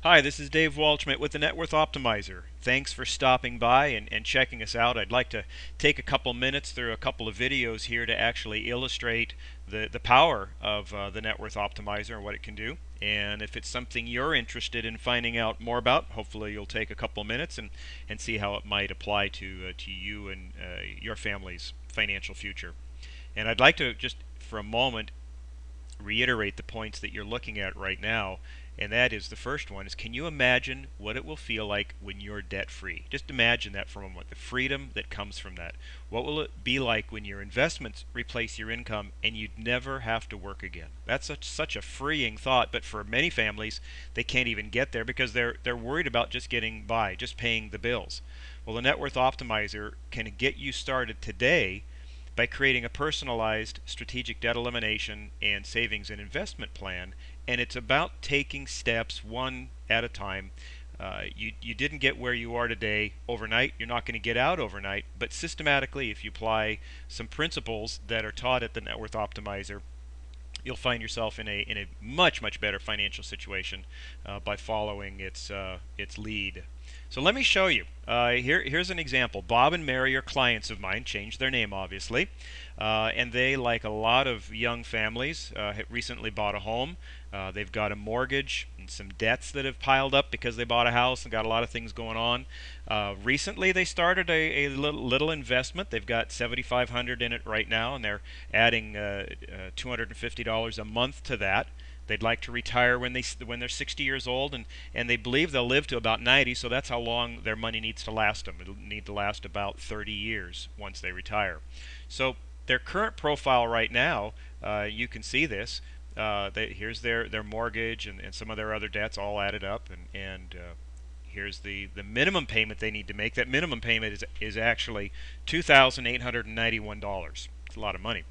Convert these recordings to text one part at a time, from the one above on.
Hi, this is Dave Waldschmidt with the netWorth Optimizer. Thanks for stopping by and checking us out. I'd like to take a couple minutes through a couple of videos here to actually illustrate the power of the netWorth Optimizer and what it can do. And if it's something you're interested in finding out more about, hopefully you'll take a couple minutes and see how it might apply to you and your family's financial future. And I'd like to just for a moment reiterate the points that you're looking at right now, and that is the first one is, can you imagine what it will feel like when you're debt free? Just imagine that for a moment, the freedom that comes from that. What will it be like when your investments replace your income and you'd never have to work again? That's such a freeing thought, but for many families they can't even get there because they're worried about just getting by, just paying the bills. Well, the Net Worth Optimizer can get you started today by creating a personalized strategic debt elimination and savings and investment plan. And it's about taking steps one at a time. You didn't get where you are today overnight. You're not going to get out overnight. But systematically, if you apply some principles that are taught at the Net Worth Optimizer, you'll find yourself in a much better financial situation by following its lead. So let me show you. Here's an example. Bob and Mary are clients of mine, changed their name obviously, and they, like a lot of young families, recently bought a home. They've got a mortgage and some debts that have piled up because they bought a house and got a lot of things going on. Recently they started a little investment. They've got $7,500 in it right now, and they're adding $250 a month to that. They'd like to retire when they're 60 years old, and they believe they'll live to about 90, so that's how long their money needs to last them. It'll need to last about 30 years once they retire. So their current profile right now, you can see this. Here's their mortgage and some of their other debts all added up, and here's the minimum payment they need to make. That minimum payment is actually $2,891. It's a lot of money.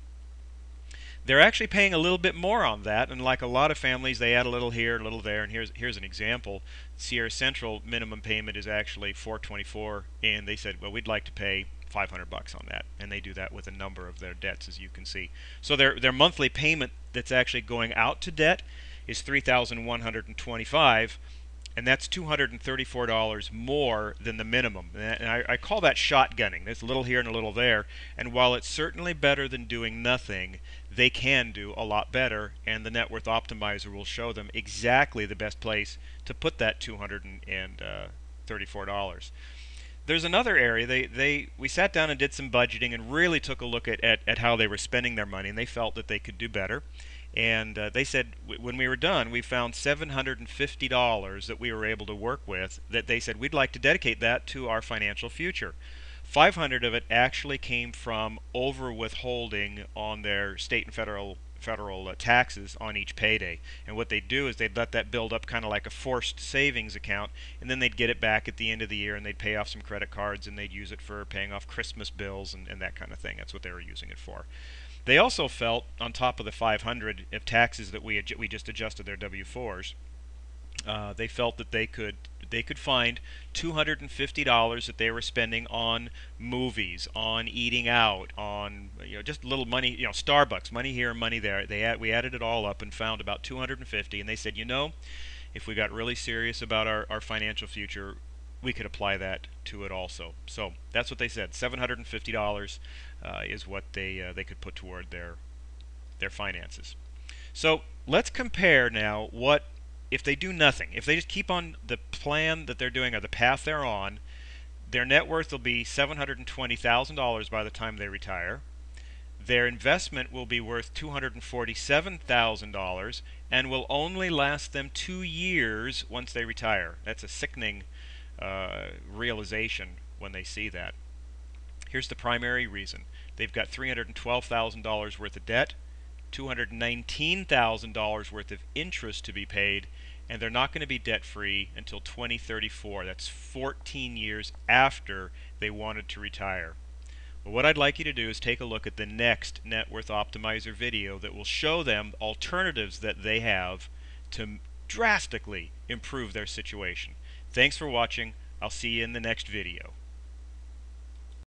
They're actually paying a little bit more on that, and like a lot of families, they add a little here, a little there, and here's an example. Sierra Central minimum payment is actually $424, and they said, well, we'd like to pay $500 on that, and they do that with a number of their debts, as you can see. So their monthly payment that's actually going out to debt is $3,125, and that's $234 more than the minimum. And I call that shotgunning. There's a little here and a little there, and while it's certainly better than doing nothing, they can do a lot better, and the Net Worth Optimizer will show them exactly the best place to put that $234. There's another area. We sat down and did some budgeting and really took a look at how they were spending their money, and they felt that they could do better. And they said when we were done, we found $750 that we were able to work with, that they said we'd like to dedicate that to our financial future. 500 of it actually came from over withholding on their state and federal taxes on each payday. And what they'd do is they'd let that build up kind of like a forced savings account, and then they'd get it back at the end of the year, and they'd pay off some credit cards, and they'd use it for paying off Christmas bills and that kind of thing. That's what they were using it for. They also felt, on top of the 500 of taxes that we just adjusted their W-4s, they felt that they could find $250 that they were spending on movies, on eating out, on just little money, Starbucks, money here and money there. We added it all up and found about 250, and they said, if we got really serious about our financial future, we could apply that to it also. So that's what they said. $750 is what they could put toward their finances. So let's compare now what if they do nothing. If they just keep on the plan that they're doing or the path they're on, their net worth will be $720,000 by the time they retire. Their investment will be worth $247,000 and will only last them 2 years once they retire. That's a sickening realization when they see that. Here's the primary reason. They've got $312,000 worth of debt, $219,000 worth of interest to be paid, and they're not going to be debt-free until 2034. That's 14 years after they wanted to retire. Well, what I'd like you to do is take a look at the next Net Worth Optimizer video that will show them alternatives that they have to drastically improve their situation. Thanks for watching. I'll see you in the next video.